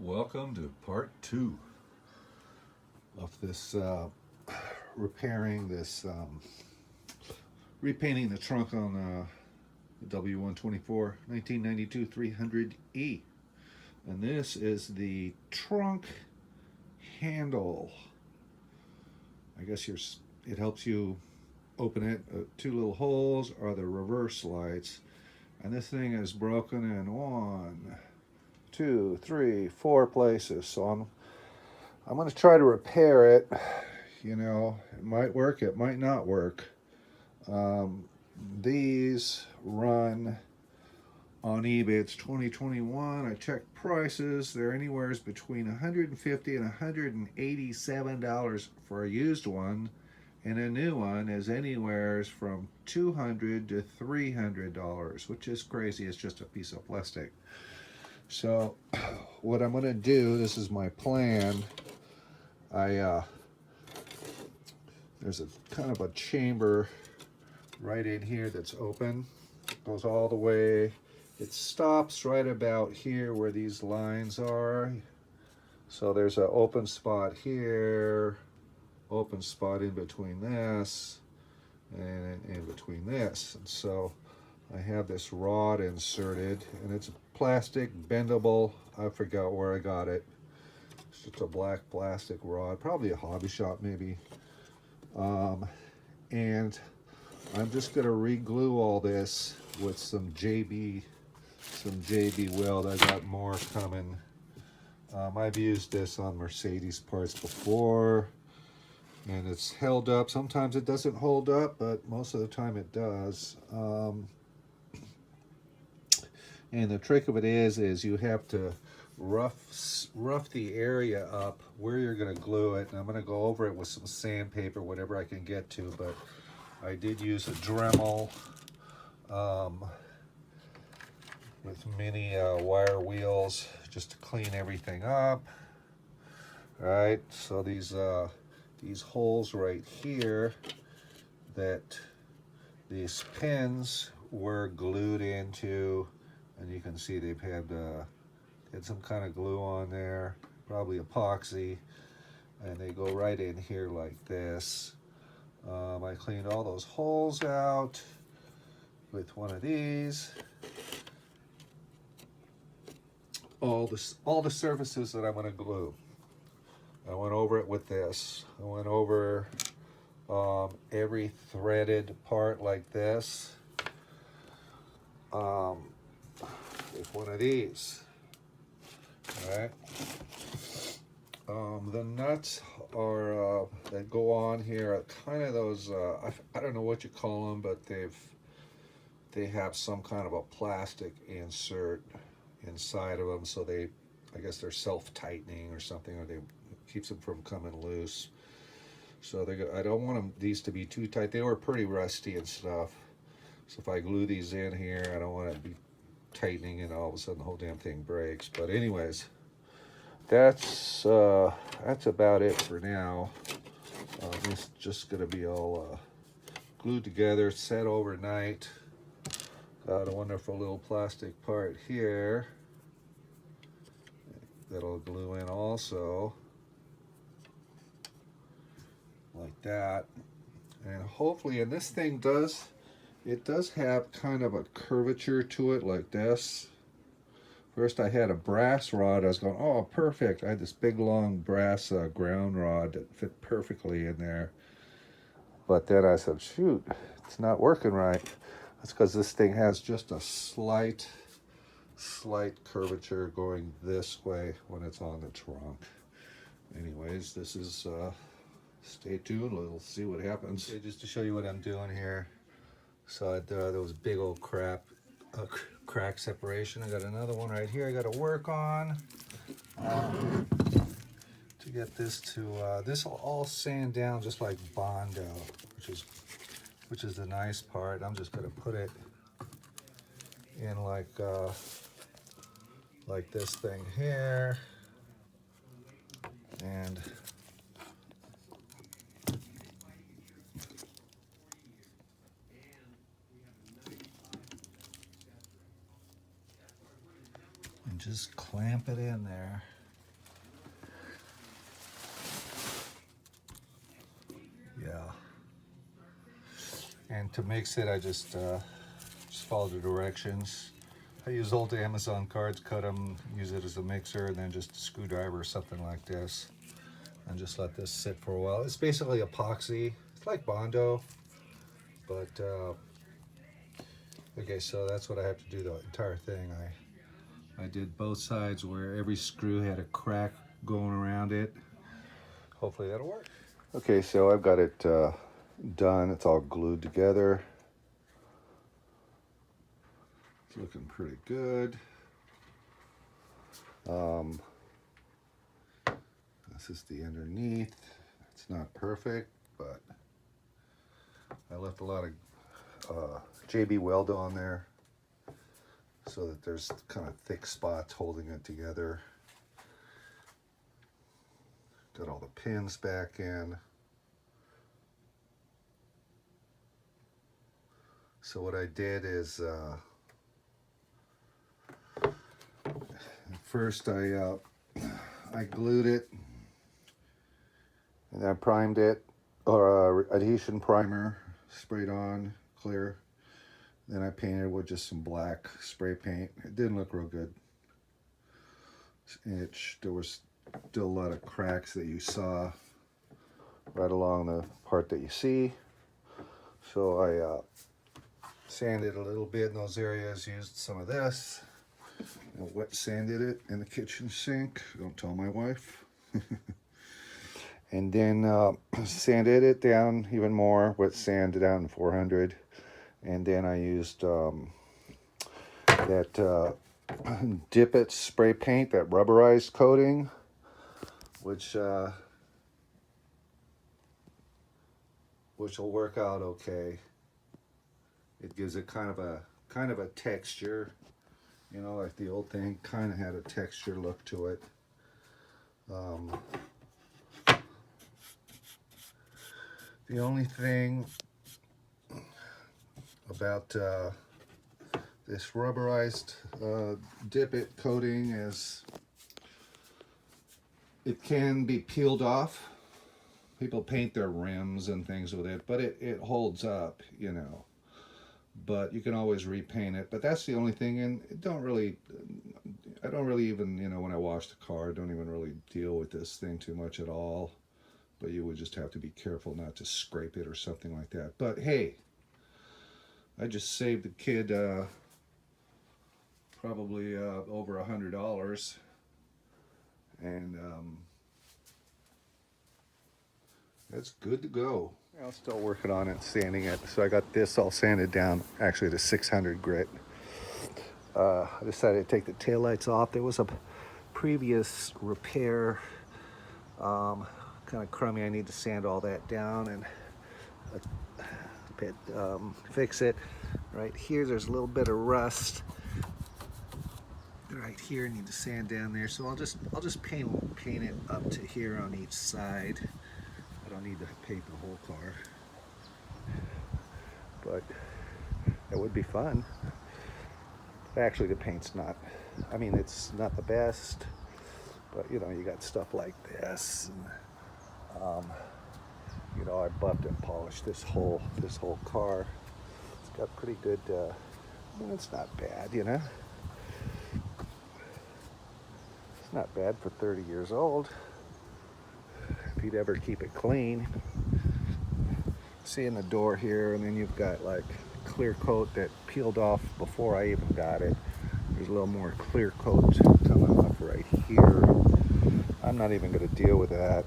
Welcome to part 2 of this repainting the trunk on the W124 1992 300E. And this is the trunk handle. I guess it helps you open it. Two little holes are the reverse lights. And this thing is broken in 1, 2, 3, 4 places. So I'm going to try to repair it. You know, it might work, it might not work. These run on eBay. It's 2021. I checked prices. They're anywhere between $150 and $187 for a used one, and a new one is anywhere from $200 to $300, which is crazy. It's just a piece of plastic. So what I'm going to do, this is my plan. There's a kind of a chamber right in here that's open. It goes all the way. It stops right about here where these lines are. So there's an open spot here, open spot in between this, and in between this. And so I have this rod inserted, and it's plastic, bendable. I forgot where I got it. It's just a black plastic rod, probably a hobby shop maybe. And I'm just going to re-glue all this with some JB weld. I got more coming. I've used this on Mercedes parts before, and it's held up. Sometimes it doesn't hold up, but most of the time it does. And the trick of it is you have to rough the area up where you're going to glue it. And I'm going to go over it with some sandpaper, whatever I can get to. But I did use a Dremel with mini wire wheels just to clean everything up. All right, so these holes right here, that these pins were glued into, and you can see they've had some kind of glue on there, probably epoxy, and they go right in here like this. I cleaned all those holes out with one of these. All the surfaces that I'm going to glue, I went over it with this. I went over every threaded part like this with one of these. All right. The nuts are that go on here are kind of those. I don't know what you call them, but they have some kind of a plastic insert inside of them, so I guess they're self-tightening or something, or they keeps them from coming loose. So I don't want these to be too tight. They were pretty rusty and stuff. So if I glue these in here, I don't want it to be tightening and all of a sudden the whole damn thing breaks. But anyways, that's about it for now. It's just gonna be all glued together, set overnight. Got a wonderful little plastic part here that'll glue in also, like that. And hopefully, and this thing does have kind of a curvature to it like this. First I had a brass rod. I was going, oh, perfect. I had this big long brass ground rod that fit perfectly in there. But then I said, shoot, it's not working right. That's because this thing has just a slight curvature going this way when it's on the trunk. Anyways, this is, stay tuned, we'll see what happens. Okay, just to show you what I'm doing here. So there was big old crack separation. I got another one right here I got to work on to get this to, this will all sand down just like Bondo, which is the nice part. I'm just going to put it in like this thing here, and just clamp it in there. to mix it, I just follow the directions. I use old Amazon cards, cut them, use it as a mixer, and then just a screwdriver or something like this. And just let this sit for a while. It's basically epoxy. It's like Bondo, but okay, so that's what I have to do the entire thing. I did both sides where every screw had a crack going around it. Hopefully that'll work. Okay, so I've got it done. It's all glued together. It's looking pretty good. This is the underneath. It's not perfect, but I left a lot of JB Weld on there so that there's kind of thick spots holding it together. Got all the pins back in. So what I did is first I glued it, and I primed it, or adhesion primer, sprayed on clear. Then I painted with just some black spray paint. It didn't look real good. There was still a lot of cracks that you saw right along the part that you see. So I sanded a little bit in those areas, used some of this. I wet sanded it in the kitchen sink. Don't tell my wife. And then sanded it down even more. Wet sand down 400. And then I used that Dip It spray paint, that rubberized coating, which will work out okay. It gives it kind of a texture. You know, like the old thing kind of had a texture look to it. The only thing about this rubberized Dip It coating is it can be peeled off. People paint their rims and things with it, but it holds up, you know. But you can always repaint it. But that's the only thing, and I don't really even, you know, when I wash the car, I don't even really deal with this thing too much at all. But you would just have to be careful not to scrape it or something like that. But hey, I just saved the kid probably over $100, and that's good to go. I'm still working on it, sanding it. So I got this all sanded down, actually to 600 grit. I decided to take the taillights off. There was a previous repair, kind of crummy. I need to sand all that down and fix it. Right here, there's a little bit of rust. Right here, I need to sand down there. So I'll just paint it up to here on each side. I don't need to paint the whole car, but it would be fun. Actually, the paint's not, I mean, it's not the best, but you know, you got stuff like this, and you know, I buffed and polished this whole car. It's got pretty good, it's not bad, you know. It's not bad for 30 years old. If you'd ever keep it clean. See in the door here, and then you've got like clear coat that peeled off before I even got it. There's a little more clear coat coming off right here. I'm not even going to deal with that.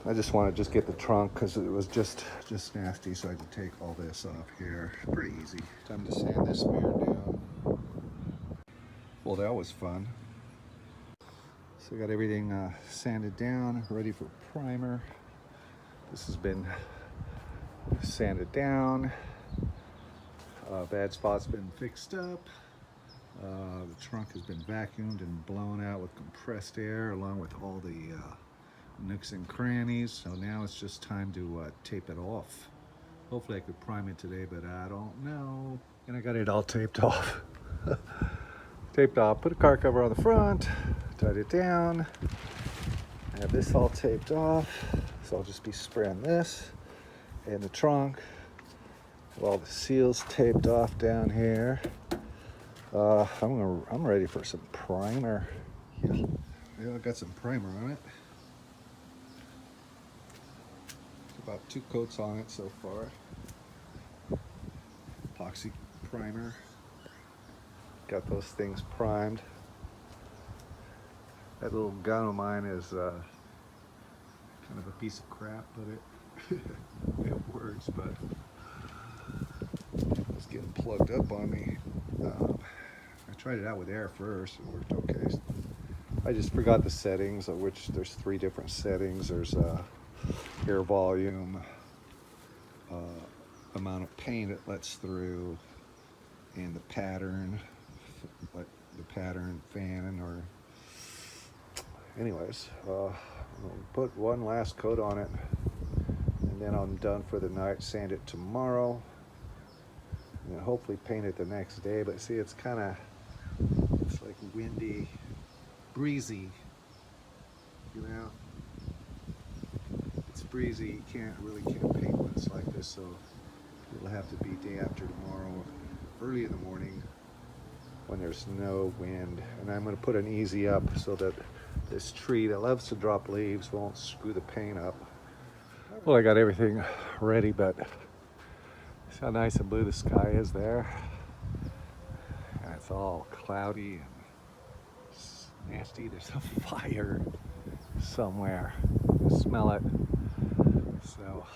I just want to get the trunk because it was just nasty, so I can take all this off here. Pretty easy. Time to sand this mirror down. Well, that was fun. So I got everything sanded down, ready for primer. This has been sanded down. Bad spots been fixed up. The trunk has been vacuumed and blown out with compressed air, along with all the nooks and crannies. So now it's just time to tape it off. Hopefully I could prime it today, but I don't know. And I got it all taped off. Taped off. Put a car cover on the front. Tied it down. I have this all taped off, so I'll just be spraying this in the trunk, Well, the seal's taped off down here. I'm ready for some primer. Yeah, I got some primer on it. About 2 coats on it so far. Epoxy primer. Got those things primed. That little gun of mine is kind of a piece of crap, but it works. But it's getting plugged up on me. I tried it out with air first. It worked okay. I just forgot the settings, of which there's 3 different settings. There's air volume, amount of paint it lets through, and the pattern, like the pattern fan. Or anyways, I'll put one last coat on it, and then I'm done for the night. Sand it tomorrow, and then hopefully paint it the next day. But see, it's like windy, breezy, you know. It's breezy. You really can't paint when it's like this, so it'll have to be day after tomorrow, early in the morning, when there's no wind. And I'm going to put an easy up so that this tree that loves to drop leaves won't screw the paint up. Well, I got everything ready, but see how nice and blue the sky is there? And it's all cloudy and it's nasty. There's a fire somewhere. I smell it. So,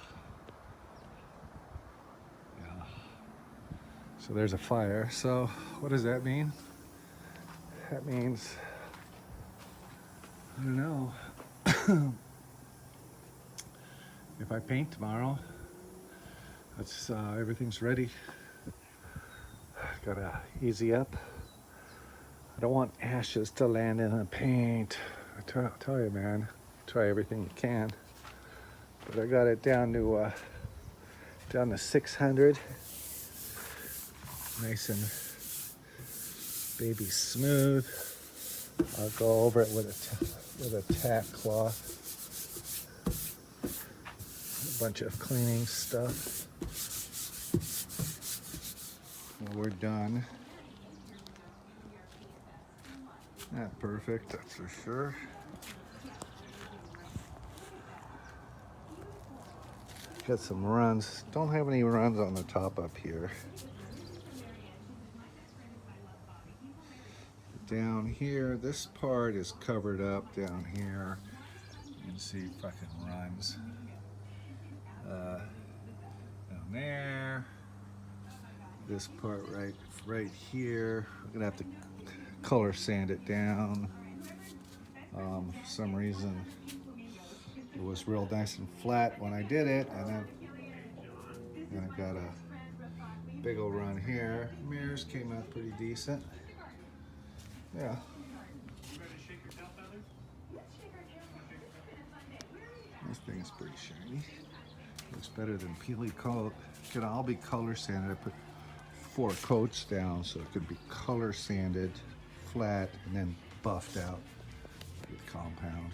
yeah. So there's a fire. So what does that mean? That means, I don't know. If I paint tomorrow, that's everything's ready. Gotta easy up. I don't want ashes to land in the paint. I tell you, man, try everything you can. But I got it down to 600. Nice and baby smooth. I'll go over it with a tack cloth. A bunch of cleaning stuff. Well, we're done. Not perfect, that's for sure. Got some runs. Don't have any runs on the top up here. Down here, this part is covered up down here. You can see fucking runs. Down there. This part right here. We're gonna have to color sand it down. For some reason it was real nice and flat when I did it, and then I got a big old run here. Mirrors came out pretty decent. Yeah. This thing is pretty shiny. Looks better than Peely coat. I'll be color sanded. I put 4 coats down so it could be color sanded, flat, and then buffed out with compound.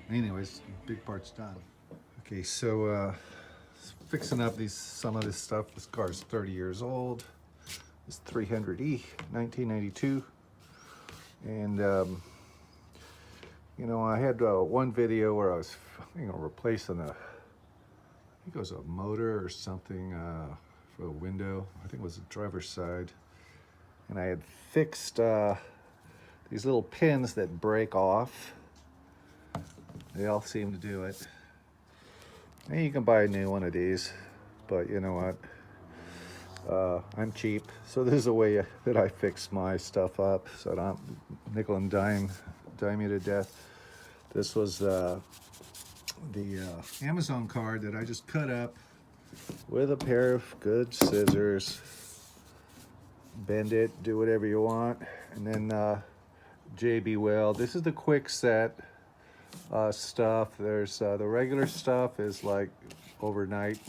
Anyways, big part's done. Okay, so fixing up some of this stuff. This car's 30 years old. It's 300E, 1992. And you know, I had one video where I was replacing I think it was a motor or something for a window. I think it was the driver's side. And I had fixed these little pins that break off. They all seem to do it. And you can buy a new one of these, but you know what? I'm cheap, so this is a way that I fix my stuff up, so I don't nickel and dime you to death. This was the Amazon card that I just cut up with a pair of good scissors. Bend it, do whatever you want, and then JB Weld. This is the quick set stuff. There's the regular stuff is like overnight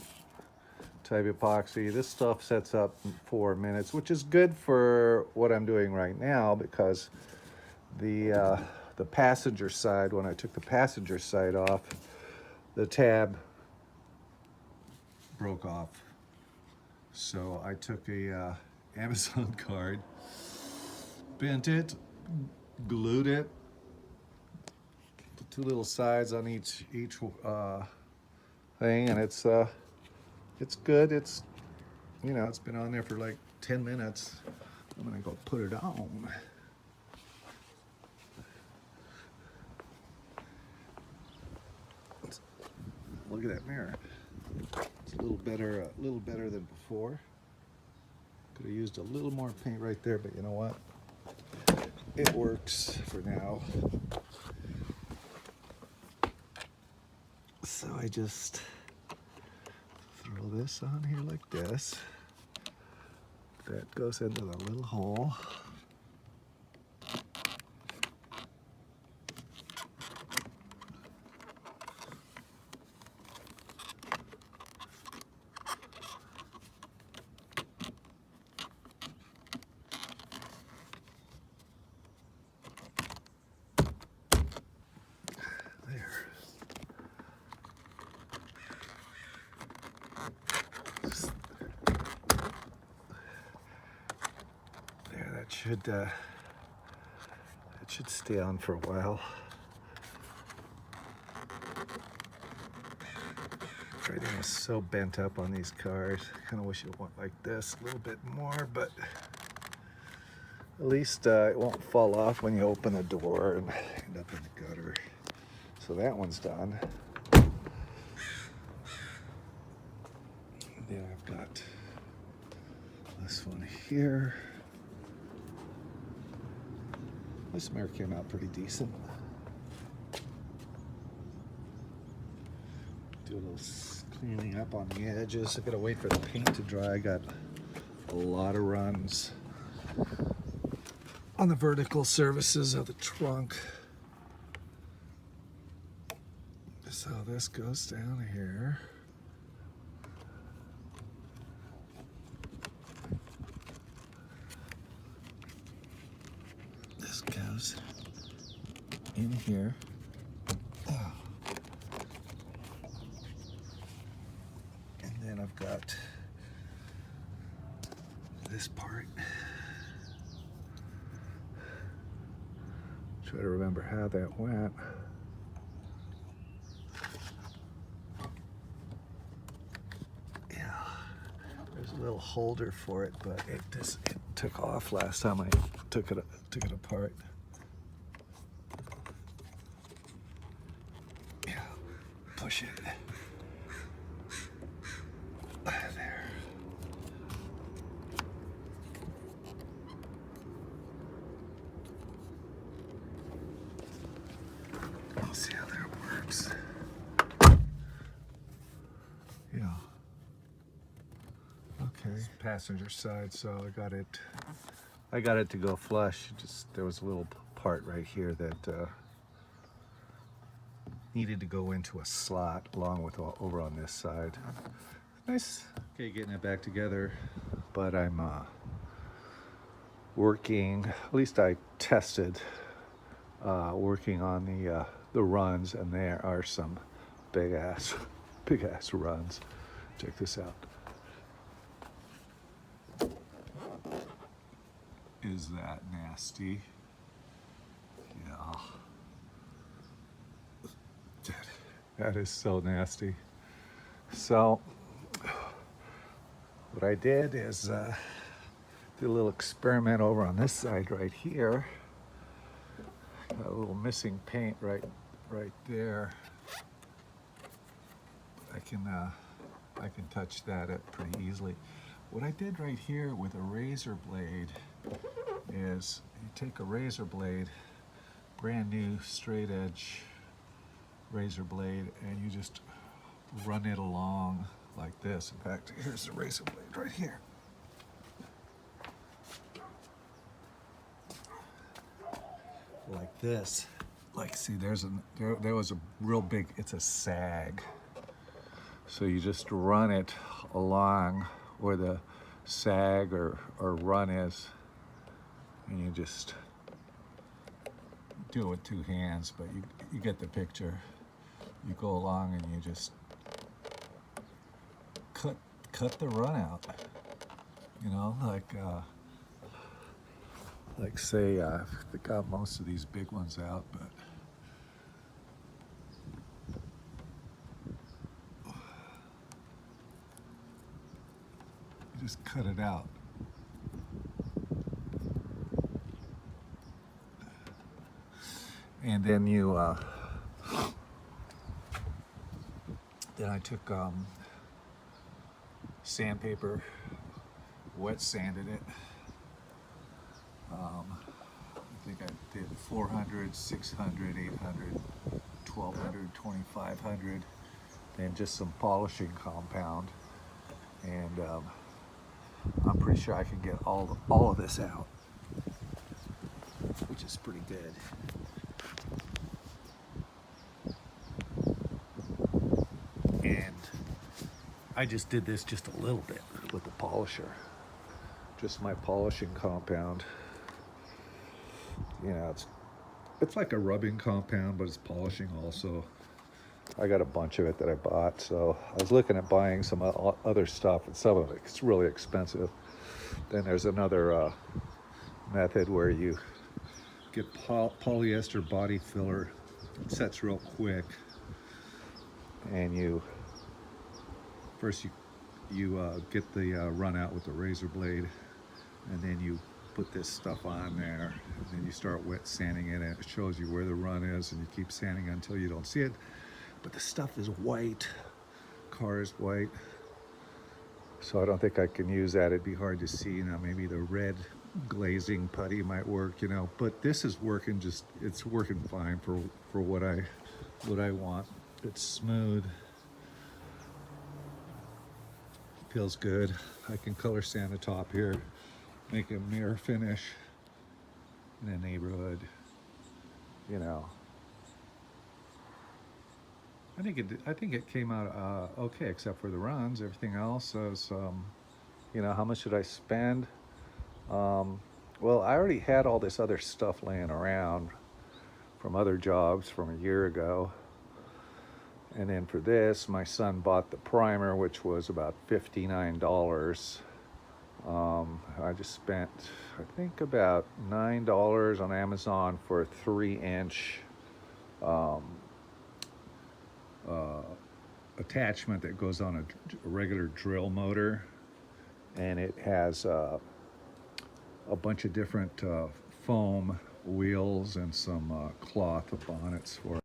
type epoxy. This stuff sets up in 4 minutes, which is good for what I'm doing right now, because the passenger side, when I took the passenger side off, the tab broke off. So I took a Amazon card, bent it, glued it, put two little sides on each thing, and it's good. It's, you know, it's been on there for like 10 minutes. I'm gonna go put it on. Look at that mirror. It's a little better than before. Could have used a little more paint right there, but you know what? It works for now. So I just throw this on here like this. That goes into the little hole. It should stay on for a while. Everything is so bent up on these cars. Kind of wish it went like this a little bit more, but at least it won't fall off when you open the door and end up in the gutter. So that one's done. Then I've got this one here. This mirror came out pretty decent. Do a little cleaning up on the edges. I gotta wait for the paint to dry. I got a lot of runs on the vertical surfaces of the trunk. So this goes down here. This goes in here. Oh. And then I've got this part. Try to remember how that went. Yeah, there's a little holder for it, but it took off last time I took it apart. Yeah, push it. There. I'll see how that works. Yeah. Okay. Passenger side, so I got it to go flush. Just there was a little part right here that needed to go into a slot along with over on this side. Nice. Okay, getting it back together, but I'm working. At least I tested working on the runs, and there are some big ass runs. Check this out. Is that nasty? Yeah. That is so nasty. So what I did is did a little experiment over on this side right here. Got a little missing paint right there. I can touch that up pretty easily. What I did right here with a razor blade is you take a razor blade, brand new straight edge razor blade, and you just run it along like this. In fact, here's the razor blade right here. Like this. Like, see, there was a real big, it's a sag. So you just run it along where the sag or run is, and you just do it with two hands, but you get the picture. You go along and you just cut the run out. You know, like say, they got most of these big ones out, but you just cut it out. And then then I took sandpaper, wet sanded it. I think I did 400, 600, 800, 1200, 2500, and just some polishing compound. And I'm pretty sure I can get all of this out, which is pretty good. And I just did this just a little bit with the polisher, just my polishing compound. You know, it's like a rubbing compound, but it's polishing also. I got a bunch of it that I bought, so I was looking at buying some other stuff, and some of it's really expensive. Then there's another method where you get polyester body filler. It sets real quick, and you get the run out with the razor blade, and then you put this stuff on there, and then you start wet sanding it, and it shows you where the run is, and you keep sanding until you don't see it. But the stuff is white, car is white, so I don't think I can use that. It'd be hard to see. Now maybe the red glazing putty might work, you know, but this is working, it's working fine for what I want. It's smooth, feels good. I can color sand the top here, make a mirror finish in a neighborhood, you know. I think it came out okay, except for the runs. Everything else is, you know, how much did I spend? Well, I already had all this other stuff laying around from other jobs from a year ago. And then for this, my son bought the primer, which was about $59. I just spent, I think, about $9 on Amazon for a 3-inch attachment that goes on a regular drill motor, and it has a bunch of different foam wheels and some cloth bonnets for it.